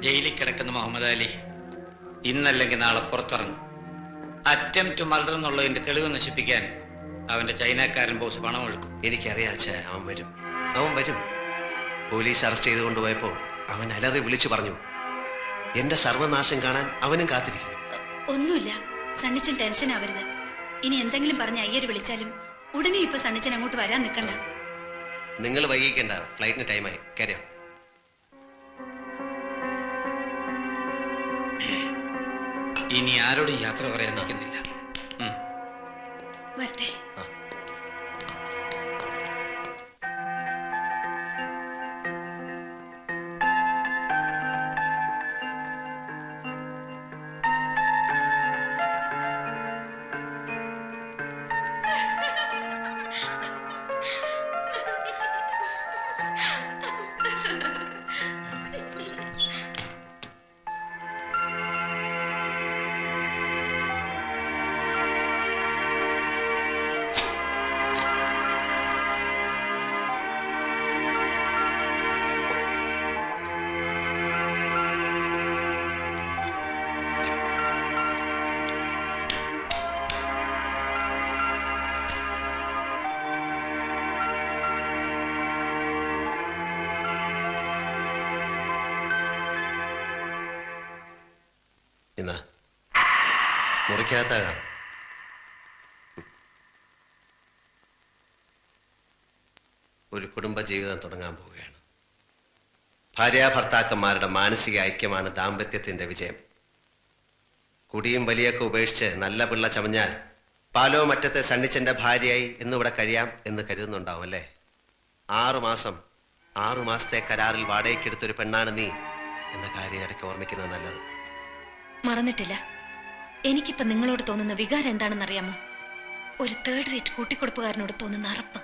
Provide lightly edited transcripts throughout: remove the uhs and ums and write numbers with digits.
ജയിലിൽ കിടക്കുന്ന മുഹമ്മദ് അലി ഇന്നല്ലെങ്കിൽ നാളെ പുറത്തിറങ്ങും. അറ്റംപ്റ്റ് മർഡർ എന്നുള്ളതിന്റെ തെളിവ് നശിപ്പിക്കാൻ അവന്റെ ചൈനക്കാരൻ ബോസ് പണം ഒഴുക്കും. എനിക്കറിയാം, അവൻ വരും. പോലീസ് അറസ്റ്റ് ചെയ്ത് കൊണ്ടുപോയപ്പോ അവൻ അലറി വിളിച്ചു പറഞ്ഞു, എന്റെ സർവനാശം കാണാൻ അവനും കാത്തിരിക്കുന്നു. ഒന്നുമില്ല, സണ്ണിച്ചൻ ടെൻഷൻ ആവരുത്. ഇനി എന്തെങ്കിലും പറഞ്ഞ് അയ്യര് വിളിച്ചാലും ഉടനെ ഇപ്പൊ സണ്ണിച്ചൻ അങ്ങോട്ട് വരാൻ നിൽക്കണ്ട. നിങ്ങൾ വൈകിക്കേണ്ട, ഫ്ലൈറ്റിന് ടൈമായി. കാര്യം ഇനി ആരോടും യാത്ര പറയാൻ നിൽക്കുന്നില്ല. വരട്ടെ. എന്നാ മുറിക്കകത്താകാം. ഒരു കുടുംബ ജീവിതം തുടങ്ങാൻ പോവുകയാണ്. ഭാര്യാഭർത്താക്കന്മാരുടെ മാനസിക ഐക്യമാണ് ദാമ്പത്യത്തിന്റെ വിജയം. കുടിയും വലിയൊക്കെ ഉപേക്ഷിച്ച് നല്ല പിള്ള ചമഞ്ഞാൽ പാലോ മറ്റത്തെ സണ്ണിച്ചന്റെ ഭാര്യയായി എന്നിവിടെ കഴിയാം എന്ന് കരുതുന്നുണ്ടാവും അല്ലേ? 6 മാസത്തെ കരാറിൽ വാടകയ്ക്കെടുത്തൊരു പെണ്ണാണ് നീ എന്ന കാര്യം ഇടയ്ക്ക് ഓർമ്മിക്കുന്നത് നല്ലത്. മറന്നിട്ടില്ല. എനിക്കിപ്പോ നിങ്ങളോട് തോന്നുന്ന വികാരം എന്താണെന്നറിയാമോ? ഒരു തേർഡ് റേറ്റ് കൂട്ടിക്കൊടുപ്പുകാരനോട് തോന്നുന്ന അറപ്പ്.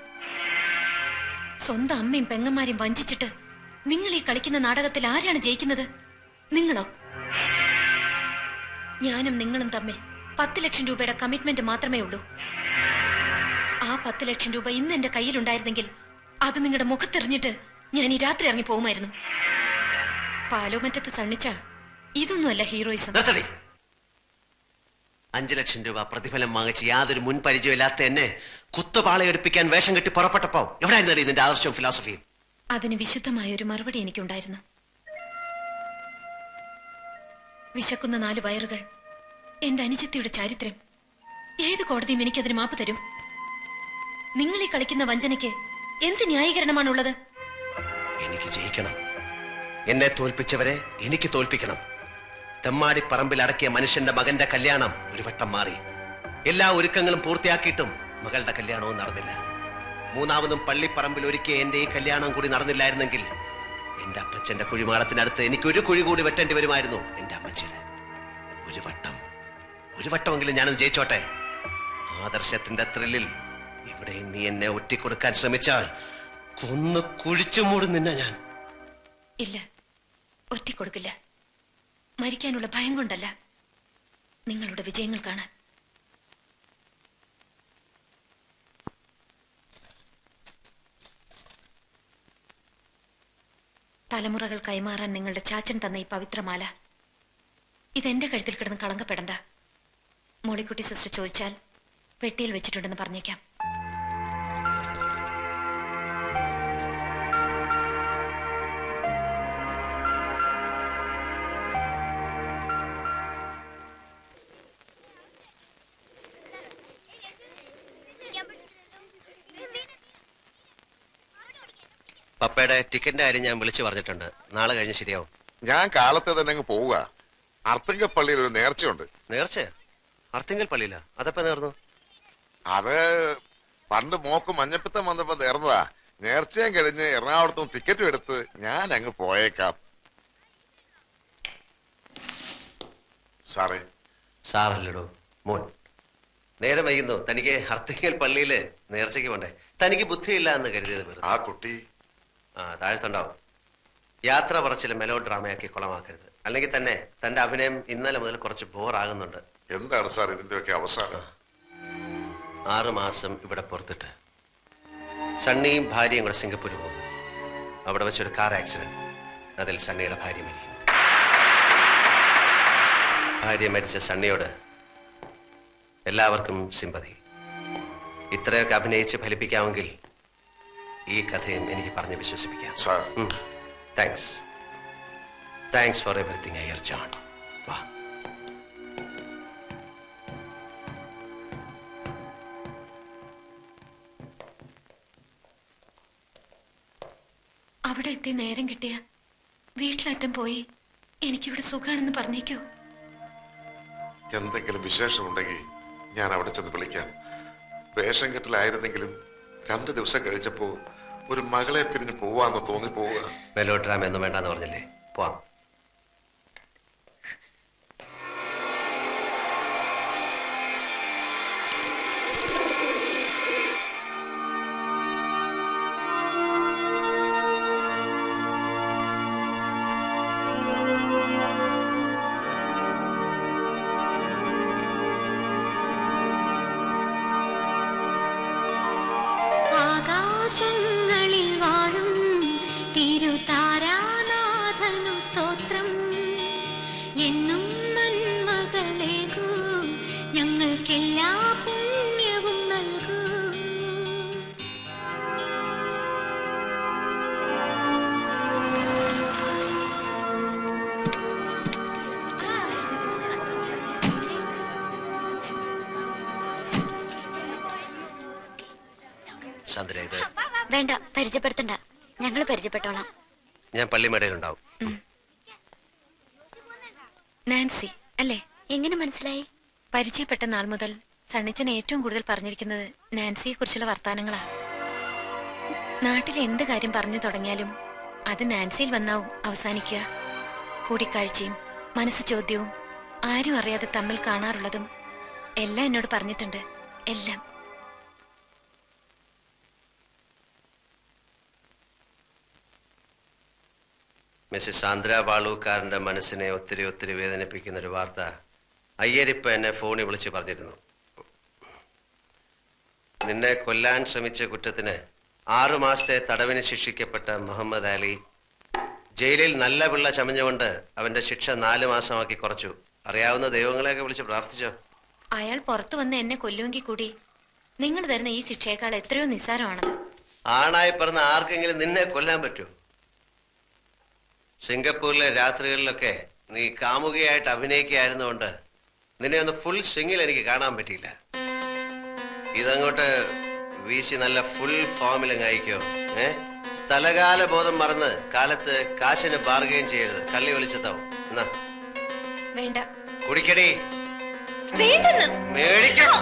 സ്വന്തം അമ്മയും പെങ്ങന്മാരെയും വഞ്ചിച്ചിട്ട് നിങ്ങൾ ഈ കളിക്കുന്ന നാടകത്തിൽ ആരാണ് ജയിക്കുന്നത്? നിങ്ങളോ? ഞാനും നിങ്ങളും തമ്മിൽ 10 ലക്ഷം രൂപയുടെ കമ്മിറ്റ്മെന്റ് മാത്രമേ ഉള്ളൂ. ആ 10 ലക്ഷം രൂപ ഇന്ന് എന്റെ കയ്യിലുണ്ടായിരുന്നെങ്കിൽ അത് നിങ്ങളുടെ മുഖത്തെറിഞ്ഞിട്ട് ഞാൻ ഈ രാത്രി ഇറങ്ങി പോകുമായിരുന്നു. പാലോമറ്റത്ത് സണ്ണിച്ച ഇതൊന്നുമല്ല ഹീറോയിസം. 5 ലക്ഷം രൂപ പ്രതിഫലം വാങ്ങിച്ച് യാതൊരു മുൻ പരിചയമില്ലാത്ത എന്നെ കുത്തുപാളയെടുപ്പിക്കാൻ വേഷം കെട്ടി പുറപ്പെട്ടപ്പോ എവിടെയായിരുന്നു നിന്റെ ആദർശവും ഫിലോസഫിയും? അതിന് വിശുദ്ധമായ ഒരു മറുപടി എനിക്കുണ്ടായിരുന്നു. വിശക്കുന്ന 4 വയറുകൾ, എന്റെ അനുജത്തിയുടെ ചാരിത്രം. ഏത് കോടതിയും എനിക്കതിന് മാപ്പ് തരും? നിങ്ങളീ കളിക്കുന്ന വഞ്ചനയ്ക്ക് എന്ത് ന്യായീകരണമാണുള്ളത്? എനിക്ക് ജയിക്കണം. എന്നെ തോൽപ്പിച്ചവരെ എനിക്ക് തോൽപ്പിക്കണം. തെമ്മാടിപ്പറമ്പിൽ അടക്കിയ മനുഷ്യന്റെ മകന്റെ കല്യാണം ഒരു വട്ടം മാറി. എല്ലാ ഒരുക്കങ്ങളും പൂർത്തിയാക്കിയിട്ടും മകളുടെ കല്യാണവും നടന്നില്ല. 3ാമതും പള്ളിപ്പറമ്പിൽ ഒരുക്കിയ എന്റെ ഈ കല്യാണം കൂടി നടന്നില്ലായിരുന്നെങ്കിൽ എന്റെ അപ്പച്ചന്റെ കുഴിമാടത്തിനടുത്ത് എനിക്കൊരു കുഴി കൂടി വെട്ടേണ്ടി വരുമായിരുന്നു. എന്റെ അമ്മച്ചിയുടെ ഒരു വട്ടമെങ്കിലും ഞാനത് ജയിച്ചോട്ടെ. ആദർശത്തിന്റെ ത്രില്ലിൽ ഇവിടെ നീ എന്നെ ഒറ്റിക്കൊടുക്കാൻ ശ്രമിച്ചാൽ കൊന്ന് കുഴിച്ചു മൂടും നിന്നെ ഞാൻ. ഇല്ല, ഒറ്റിക്കൊടുക്കില്ല. മരിക്കാനുള്ള ഭയം കൊണ്ടല്ല, നിങ്ങളുടെ വിജയങ്ങൾ കാണാൻ. തലമുറകൾ കൈമാറാൻ നിങ്ങളുടെ ചാച്ചൻ തന്ന ഈ പവിത്രമാല ഇതെന്റെ കഴുത്തിൽ കിടന്ന് കളങ്കപ്പെടണ്ട. മോളിക്കുട്ടി സിസ്റ്റർ ചോദിച്ചാൽ പെട്ടിയിൽ വെച്ചിട്ടുണ്ടെന്ന് പറഞ്ഞേക്കാം. പപ്പയുടെ ടിക്കറ്റിന്റെ കാര്യം ഞാൻ വിളിച്ചു പറഞ്ഞിട്ടുണ്ട്. നാളെ കഴിഞ്ഞ് ശരിയാവും. ഞാൻ കാലത്തെ തന്നെ അങ്ങ് പോവുക. അർത്തിങ്കൽ പള്ളിയിൽ ഒരു നേർച്ചയുണ്ട്. നേർച്ച? അർത്തിങ്കൽ പള്ളിയില? അതപ്പോ നേർന്നു? അത് പണ്ട് മോക്ക് മഞ്ഞപ്പിത്തം വന്നപ്പോ നേർന്നതാ. നേർച്ചയും കഴിഞ്ഞ് എറണാകുളത്തും ടിക്കറ്റും എടുത്ത് ഞാൻ അങ്ങ് പോയേക്കാം. സാറേ. സാറല്ലടോ, മോൻ. നേരെ വൈകുന്നു. തനിക്ക് അർത്തിങ്കൽ പള്ളിയില് നേർച്ചയ്ക്ക് പോണ്ടേ? തനിക്ക് ബുദ്ധിയില്ല എന്ന് കരുതിയത്. ആ കുട്ടി താഴ്ത്തുണ്ടാവും. യാത്ര പറച്ചില് മെലോ ഡ്രാമയാക്കി കുളമാക്കരുത്. അല്ലെങ്കിൽ തന്നെ തന്റെ അഭിനയം ഇന്നലെ മുതൽ കുറച്ച് ബോറാകുന്നുണ്ട്. എന്താണ് സാർ ഇതിന്റെയൊക്കെ അവസാനം? 6 മാസം ഇവിടെ പുറത്തിട്ട് സണ്ണിയും ഭാര്യയും കൂടെ സിംഗപ്പൂർ പോകുന്നു. അവിടെ വെച്ചൊരു കാർ ആക്സിഡന്റ്. അതിൽ സണ്ണിയുടെ ഭാര്യ മരിക്കുന്നു. ഭാര്യ മരിച്ച സണ്ണിയോട് എല്ലാവർക്കും സിമ്പതി. ഇത്രയൊക്കെ അഭിനയിച്ച് ഫലിപ്പിക്കാമെങ്കിൽ ഈ കഥയും എനിക്ക് പറഞ്ഞ് വിശ്വസിപ്പിക്കാം. Thanks for everything Iyer John. വാ. അവിടെ എത്തി നേരം കിട്ടിയ വീട്ടിലറ്റം പോയി എനിക്കിവിടെ സുഖാണെന്ന് പറഞ്ഞേക്കോ. എന്തെങ്കിലും വിശേഷമുണ്ടെങ്കിൽ ഞാൻ അവിടെ ചെന്ന് വിളിക്കാം. വേഷം കെട്ടിലായിരുന്നെങ്കിലും 2 ദിവസം കഴിച്ചപ്പോ ഒരു മകളെ പിരിഞ്ഞ് പോവാന്ന് തോന്നിപ്പോവുക. മെലോഡ്രാമ ഒന്നും വേണ്ടെന്ന് പറഞ്ഞില്ലേ? പോവാം. ആകാശങ്ങളിൽ വാഴും തിരുതാരാനാഥനു സ്തോത്രം. എന്നും നന്മകളേകൂ, ഞങ്ങൾക്കെല്ലാ പുണ്യവും നൽകൂ. വേണ്ട, പരിചയപ്പെടുത്തണ്ട, ഞങ്ങൾ പരിചയപ്പെട്ടോളാം. ഞാൻ പള്ളിമേടയിലുണ്ടാവും. നാൻസി അല്ലേ? എങ്ങനെ മനസ്സിലായി? പരിചയപ്പെട്ട നാൾ മുതൽ സണ്ണിച്ചൻ ഏറ്റവും കൂടുതൽ പറഞ്ഞിരിക്കുന്നത് നാൻസിയെ കുറിച്ചുള്ള വർത്താനങ്ങളാ. നാട്ടിലെ എന്ത് കാര്യം പറഞ്ഞു തുടങ്ങിയാലും അത് നാൻസിയിൽ വന്നാവും അവസാനിക്കുക. കൂടിക്കാഴ്ചയും മനസ്സ് ചോദ്യവും ആരും അറിയാതെ തമ്മിൽ കാണാറുള്ളതും എല്ലാം എന്നോട് പറഞ്ഞിട്ടുണ്ട്. എല്ലാം. മിസ്സിസ് ആന്ധ്ര വാളൂക്കാരന്റെ മനസ്സിനെ ഒത്തിരി ഒത്തിരി വേദനിപ്പിക്കുന്ന ഒരു വാർത്ത അയ്യരിപ്പ എന്നെ ഫോണിൽ വിളിച്ച് പറഞ്ഞിരുന്നു. നിന്നെ കൊല്ലാൻ ശ്രമിച്ച കുറ്റത്തിന് 6 മാസത്തെ തടവിന് ശിക്ഷിക്കപ്പെട്ട മുഹമ്മദ് അലി ജയിലിൽ നല്ല പിള്ള ചമഞ്ഞുകൊണ്ട് അവന്റെ ശിക്ഷ 4 മാസമാക്കി കുറച്ചു. അറിയാവുന്ന ദൈവങ്ങളെയൊക്കെ വിളിച്ച് പ്രാർത്ഥിച്ചോ? അയാൾ പുറത്തു വന്ന് എന്നെ കൊല്ലുമെങ്കിൽ കൂടി നിങ്ങൾ തരുന്ന ഈ ശിക്ഷയേക്കാൾ എത്രയോ നിസ്സാരമാണത്. ആണായി പറഞ്ഞ ആർക്കെങ്കിലും നിന്നെ കൊല്ലാൻ പറ്റൂ? സിംഗപ്പൂരിലെ രാത്രികളിലൊക്കെ നീ കാമുകയായിട്ട് അഭിനയിക്കുകയായിരുന്നുകൊണ്ട് നിന്നെ ഒന്ന് ഫുൾ സ്വിങ്ങിൽ എനിക്ക് കാണാൻ പറ്റിയില്ല. ഇതങ്ങോട്ട് വീശി നല്ല ഫുൾ ഫോമിലങ്ങ് അയക്കോ. സ്ഥലകാല ബോധം മറന്ന് കാലത്ത് കാശിന് ബാർഗെയിൻ ചെയ്യരുത്. കള്ളി വിളിച്ചതാവും. എന്നാ വേണ്ട, കുടിക്കടി. വേണ്ടെന്ന്. മേടിക്കാം.